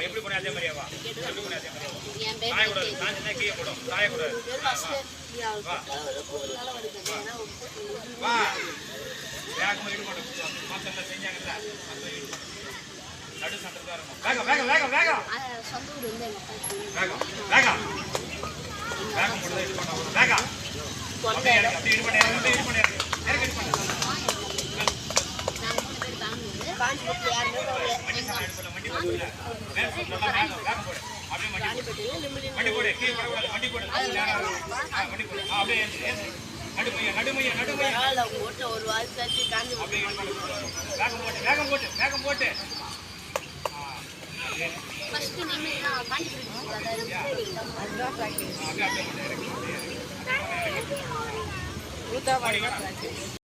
எப்படி போன அதே மாதிரியாவா கீழே போடும் சாயக்கூடாது வேகமா ஈடுபடும் மக்கள் செஞ்சாங்கல்ல நடு சண்டை வேகம் வேகம் வேகம் வேகம் வேகம் வேகம் வேகம் போட்டு இது பண்ண வேகம் அப்படியே ஈடு பண்ண அப்படியே ஈடு பண்ண இறங்க ஈடு பண்ண வண்டி போடு கீழே வரக்கூடாது வண்டி போடு வண்டி போடு அப்படியே நடுமையா நடுமையா நடுமையா ஒரு வாரத்தாச்சு காஞ்சி வேகம் போட்டு வேகம் போட்டு வேகம் போட்டு ஃபர்ஸ்ட் நிமிஷம் காஞ்சி அப்படியே